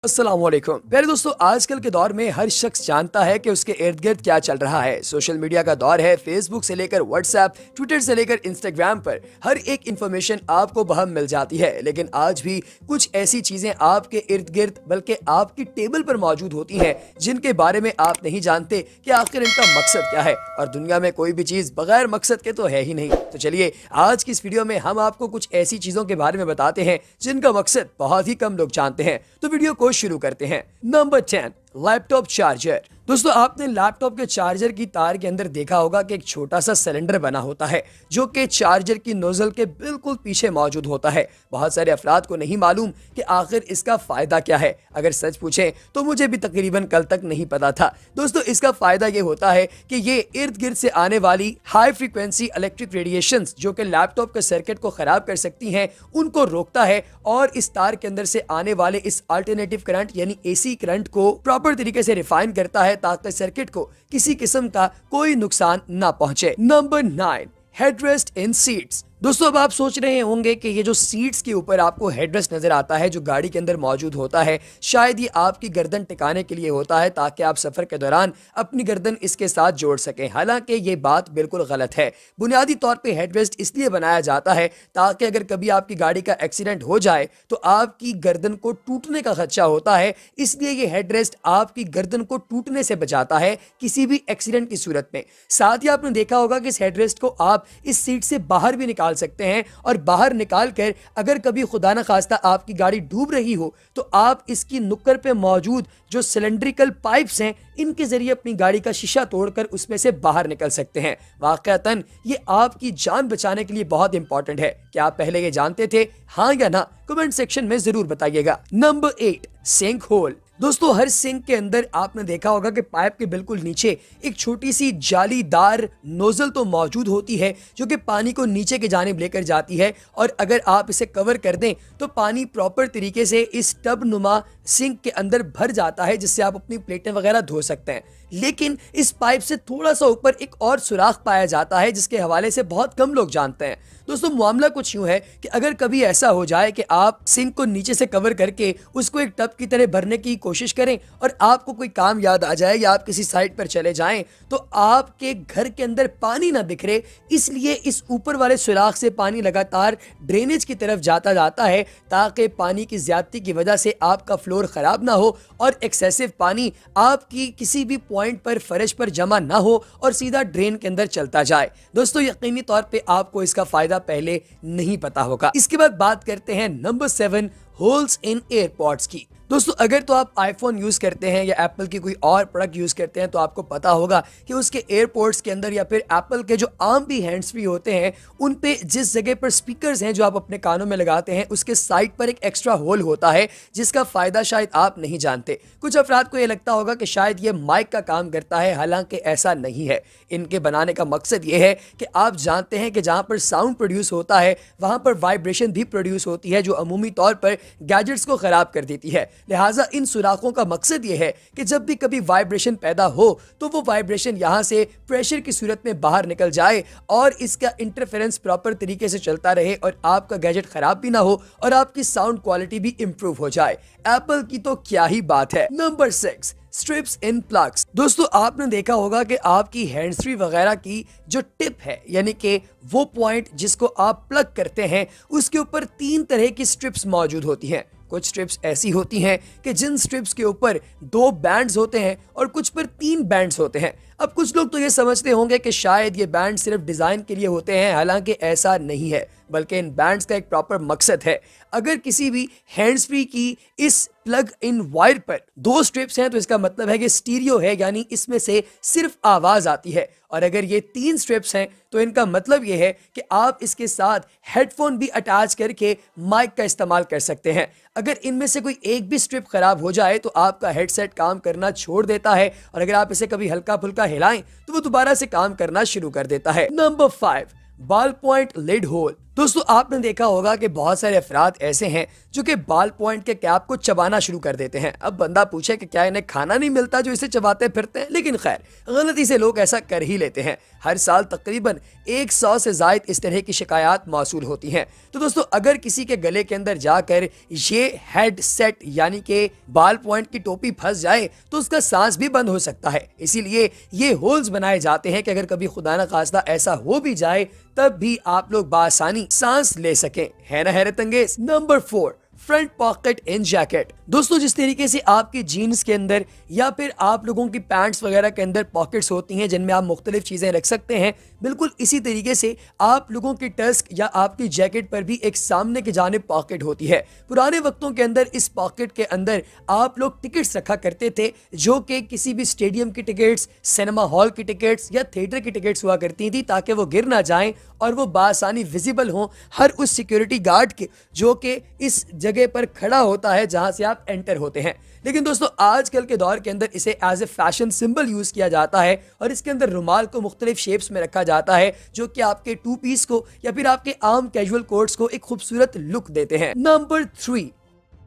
अस्सलाम वालेकुम प्यारे दोस्तों, आजकल के दौर में हर शख्स जानता है कि उसके इर्द गिर्द क्या चल रहा है। सोशल मीडिया का दौर है। फेसबुक से लेकर व्हाट्सएप, ट्विटर से लेकर इंस्टाग्राम पर हर एक इंफॉर्मेशन आपको बहम मिल जाती है। लेकिन आज भी कुछ ऐसी चीजें आपके इर्द गिर्द बल्कि आपकी टेबल पर मौजूद होती हैं जिनके बारे में आप नहीं जानते कि आखिर इनका मकसद क्या है। और दुनिया में कोई भी चीज बगैर मकसद के तो है ही नहीं। तो चलिए आज की इस वीडियो में हम आपको कुछ ऐसी चीजों के बारे में बताते हैं जिनका मकसद बहुत ही कम लोग जानते हैं। तो वीडियो को शुरू करते हैं। Number 10, laptop charger. दोस्तों, आपने लैपटॉप के चार्जर की तार के अंदर देखा होगा कि एक छोटा सा सिलेंडर बना होता है जो कि चार्जर की नोजल के बिल्कुल पीछे मौजूद होता है। बहुत सारे अफराद को नहीं मालूम कि आखिर इसका फायदा क्या है। अगर सच पूछें तो मुझे भी तकरीबन कल तक नहीं पता था। दोस्तों, इसका फायदा ये होता है कि ये इर्द गिर्द से आने वाली हाई फ्रीक्वेंसी इलेक्ट्रिक रेडिएशंस जो कि लैपटॉप के सर्किट को खराब कर सकती हैं उनको रोकता है और इस तार के अंदर से आने वाले इस अल्टरनेटिव करंट यानी एसी करंट को प्रॉपर तरीके से रिफाइन करता है ताकि सर्किट को किसी किस्म का कोई नुकसान ना पहुंचे। नंबर 9, हेडरेस्ट इन सीट्स। दोस्तों, अब आप सोच रहे होंगे कि ये जो सीट्स के ऊपर आपको हेडरेस्ट नजर आता है जो गाड़ी के अंदर मौजूद होता है, शायद ये आपकी गर्दन टिकाने के लिए होता है ताकि आप सफर के दौरान अपनी गर्दन इसके साथ जोड़ सकें। हालांकि ये बात बिल्कुल गलत है। बुनियादी तौर पे हेडरेस्ट इसलिए बनाया जाता है ताकि अगर कभी आपकी गाड़ी का एक्सीडेंट हो जाए तो आपकी गर्दन को टूटने का खदशा होता है, इसलिए ये हेडरेस्ट आपकी गर्दन को टूटने से बचाता है किसी भी एक्सीडेंट की सूरत में। साथ ही आपने देखा होगा कि इस हेडरेस्ट को आप इस सीट से बाहर भी निकाल सकते हैं और बाहर निकाल कर अगर कभी खुदा न खास्ता आपकी गाड़ी डूब रही हो तो आप इसकी नुक्कड़ पे मौजूद जो सिलेंड्रिकल पाइप्स हैं इनके जरिए अपनी गाड़ी का शीशा तोड़कर उसमें से बाहर निकल सकते हैं। वाकईतन ये आपकी जान बचाने के लिए बहुत इंपॉर्टेंट है। क्या आप पहले ये जानते थे? हाँ या ना कमेंट सेक्शन में जरूर बताइएगा। Number 8, sink hole. दोस्तों, हर सिंक के अंदर आपने देखा होगा कि पाइप के बिल्कुल नीचे एक छोटी सी जालीदार नोजल तो मौजूद होती है जो कि पानी को नीचे की जानिब लेकर जाती है और अगर आप इसे कवर कर दें तो पानी प्रॉपर तरीके से इस टब नुमा सिंक के अंदर भर जाता है जिससे आप अपनी प्लेटें वगैरह धो सकते हैं। लेकिन इस पाइप से थोड़ा सा ऊपर एक और सुराख पाया जाता है जिसके हवाले से बहुत कम लोग जानते हैं। दोस्तों, मामला कुछ यूं है कि अगर कभी ऐसा हो जाए कि आप सिंक को नीचे से कवर करके उसको एक टब की तरह भरने की कोशिश करें और आपको कोई काम याद आ जाए या आप किसी साइट पर चले जाएं तो आपके घर के अंदर पानी ना बिखरे, इसलिए इस ऊपर वाले सुराख से पानी लगातार ड्रेनेज की तरफ जाता है ताकि पानी की ज्यादती की वजह से आपका फ्लोर खराब ना हो और एक्सेसिव पानी आपकी किसी भी पॉइंट पर फर्श पर जमा ना हो और सीधा ड्रेन के अंदर चलता जाए। दोस्तों, यकीनी तौर पे आपको इसका फायदा पहले नहीं पता होगा। इसके बाद बात करते हैं नंबर 7, होल्स इन एयरपॉड्स की। दोस्तों, अगर तो आप आईफोन यूज करते हैं या एप्पल की कोई और प्रोडक्ट यूज करते हैं तो आपको पता होगा कि उसके एयरपोर्ट्स के अंदर या फिर एप्पल के जो आम भी हैंड्स फ्री होते हैं उन पे जिस जगह पर स्पीकर्स हैं जो आप अपने कानों में लगाते हैं उसके साइड पर एक एक्स्ट्रा होल होता है जिसका फायदा शायद आप नहीं जानते। कुछ अफराद को यह लगता होगा कि शायद ये माइक का काम करता है, हालांकि ऐसा नहीं है। इनके बनाने का मकसद ये है कि आप जानते हैं कि जहां पर साउंड प्रोड्यूस होता है वहां पर वाइब्रेशन भी प्रोड्यूस होती है जो अमूमी तौर पर गैजेट्स को खराब कर देती है। लिहाजा इन सुराखों का मकसद यह है कि जब भी कभी वाइब्रेशन पैदा हो तो वो वाइब्रेशन यहां से प्रेशर की सूरत में बाहर निकल जाए और इसका इंटरफेरेंस प्रॉपर तरीके से चलता रहे और आपका गैजेट खराब भी ना हो और आपकी साउंड क्वालिटी भी इंप्रूव हो जाए। एप्पल की तो क्या ही बात है। Number 6, strips in plugs. दोस्तों, आपने देखा होगा कि आपकी हैंड्स फ्री वगैरह की जो टिप है यानी कि वो पॉइंट जिसको आप प्लग करते हैं उसके ऊपर 3 तरह की स्ट्रिप्स मौजूद होती हैं। कुछ स्ट्रिप्स ऐसी होती हैं कि जिन स्ट्रिप्स के ऊपर 2 बैंड्स होते हैं और कुछ पर 3 बैंड्स होते हैं। अब कुछ लोग तो ये समझते होंगे कि शायद ये बैंड सिर्फ डिजाइन के लिए होते हैं, हालांकि ऐसा नहीं है, बल्कि इन बैंड्स का एक प्रॉपर मकसद है। अगर किसी भी हैंड्स फ्री की इस प्लग इन वायर पर 2 स्ट्रिप्स हैं तो इसका मतलब है कि स्टीरियो है, यानी इसमें से सिर्फ आवाज आती है। और अगर ये 3 स्ट्रिप्स हैं तो इनका मतलब ये है कि आप इसके साथ हेडफोन भी अटैच करके माइक का इस्तेमाल कर सकते हैं। अगर इनमें से कोई एक भी स्ट्रिप खराब हो जाए तो आपका हेडसेट काम करना छोड़ देता है और अगर आप इसे कभी हल्का फुल्का हिलाएं तो वो दोबारा से काम करना शुरू कर देता है। Number 5, ball point lid hole. दोस्तों आपने देखा होगा कि बहुत सारे अफराद ऐसे हैं जो कि बाल पॉइंट के कैप को चबाना शुरू कर देते हैं। अब बंदा पूछे कि क्या इन्हें खाना नहीं मिलता जो इसे चबाते फिरते हैं, लेकिन खैर गलती से लोग ऐसा कर ही लेते हैं। हर साल तकरीबन 100 से जायद इस तरह की शिकायत मौसूल होती हैं। तो दोस्तों अगर किसी के गले के अंदर जाकर ये हेड सेट यानी कि बाल पॉइंट की टोपी फंस जाए तो उसका सांस भी बंद हो सकता है। इसीलिए ये होल्स बनाए जाते हैं कि अगर कभी खुदा न खास्ता ऐसा हो भी जाए तब भी आप लोग बासानी सांस ले सकें। है ना हैरत अंगेज। Number 4, front pocket in jacket. दोस्तों जिस तरीके से आपकी जीन्स के अंदर या फिर आप लोगों की पैंट्स वगैरह के अंदर पॉकेट्स होती हैं जिनमें आप मुख्तलिफ चीजें रख सकते हैं, बिल्कुल इसी तरीके से आप लोगों की टस्क या आपकी जैकेट पर भी एक सामने की जानिब पॉकेट होती है। पुराने वक्तों के अंदर इस पॉकेट के अंदर आप लोग टिकट्स रखा करते थे, जो कि किसी भी स्टेडियम की टिकट्स, सिनेमा हॉल की टिकट्स या थिएटर की टिकट्स हुआ करती थी, ताकि वो गिर ना जाएं और वो बासानी विजिबल हों हर उस सिक्योरिटी गार्ड के जो कि इस जगह पर खड़ा होता है जहां से आप एंटर होते हैं। लेकिन दोस्तों आजकल के दौर के अंदर इसे as a fashion symbol use किया जाता है और इसके अंदर रुमाल को मुख्तलिफ शेप्स में रखा जाता है जो कि आपके टू पीस को या फिर आपके आम कैजुअल कोट्स को एक खूबसूरत लुक देते हैं। Number 3,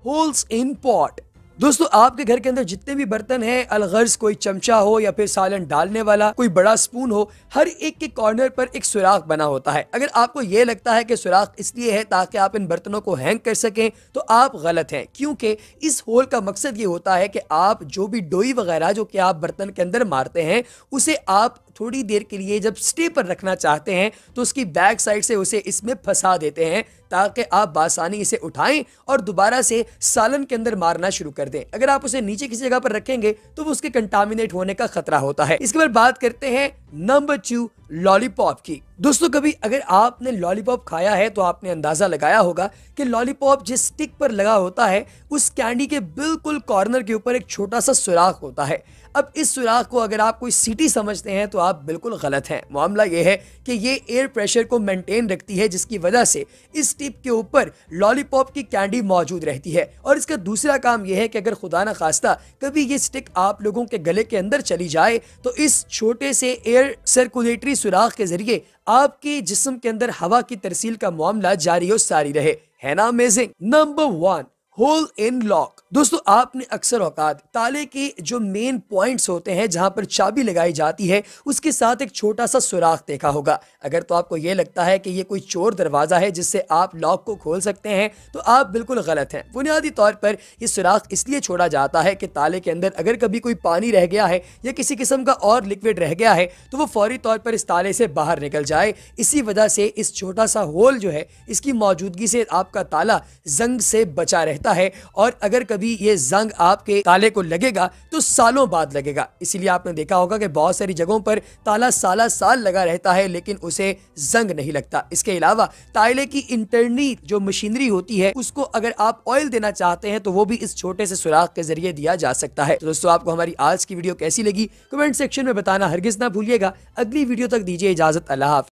holes in pot. दोस्तों आपके घर के अंदर जितने भी बर्तन हैं, अलगर्ज कोई चमचा हो या फिर सालन डालने वाला कोई बड़ा स्पून हो, हर एक के कॉर्नर पर एक सुराख बना होता है। अगर आपको ये लगता है कि सुराख इसलिए है ताकि आप इन बर्तनों को हैंग कर सकें तो आप गलत हैं, क्योंकि इस होल का मकसद ये होता है कि आप जो भी डोई वगैरह जो कि आप बर्तन के अंदर मारते हैं उसे आप थोड़ी देर के लिए जब स्टे पर रखना चाहते हैं तो उसकी बैक साइड से उसे इसमें फंसा देते हैं ताकि आप बासानी इसे उठाएं और दोबारा से सालन के अंदर मारना शुरू कर दें। अगर आप उसे नीचे किसी जगह पर रखेंगे तो वो उसके कंटामिनेट होने का खतरा होता है। इसके बाद बात करते हैं नंबर 2, लॉलीपॉप की। दोस्तों कभी अगर आपने लॉलीपॉप खाया है तो आपने अंदाजा लगाया होगा कि लॉलीपॉप जिस स्टिक पर लगा होता है उस कैंडी के बिल्कुल कॉर्नर के ऊपर एक छोटा सा सुराख होता है। अब इस सुराख को अगर आप कोई सीटी समझते हैं तो आप बिल्कुल गलत हैं। मामला यह है कि ये एयर प्रेशर को मेंटेन रखती है, जिसकी वजह से इस टिप के ऊपर लॉलीपॉप की कैंडी मौजूद रहती है। और इसका दूसरा काम यह है कि अगर खुदा न खास्ता कभी ये स्टिक आप लोगों के गले के अंदर चली जाए तो इस छोटे से एयर सर्कुलेटरी सुराख के जरिए आपके जिस्म के अंदर हवा की तरसील का मामला जारी हो सारी रहे। है ना amazing. Number 1, hole in lock. दोस्तों आपने अक्सर औकात ताले के जो मेन पॉइंट्स होते हैं जहां पर चाबी लगाई जाती है उसके साथ एक छोटा सा सुराख देखा होगा। अगर तो आपको यह लगता है कि ये कोई चोर दरवाजा है जिससे आप लॉक को खोल सकते हैं तो आप बिल्कुल गलत हैं। बुनियादी तौर पर ये सुराख इसलिए छोड़ा जाता है कि ताले के अंदर अगर कभी कोई पानी रह गया है या किसी किस्म का और लिक्विड रह गया है तो वो फौरी तौर पर इस ताले से बाहर निकल जाए। इसी वजह से इस छोटा सा होल जो है इसकी मौजूदगी से आपका ताला जंग से बचा रहता है, और अगर कभी ये जंग आपके ताले को लगेगा तो सालों बाद लगेगा। इसीलिए आपने देखा होगा कि बहुत सारी जगहों पर ताला साल लगा रहता है लेकिन उसे जंग नहीं लगता। इसके अलावा ताले की इंटरनल जो मशीनरी होती है उसको अगर आप ऑयल देना चाहते हैं तो वो भी इस छोटे से सुराख के जरिए दिया जा सकता है। तो दोस्तों आपको हमारी आज की वीडियो कैसी लगी कमेंट सेक्शन में बताना हरगिज ना भूलिएगा। अगली वीडियो तक दीजिए इजाजत। अल्लाह हाफ़िज़।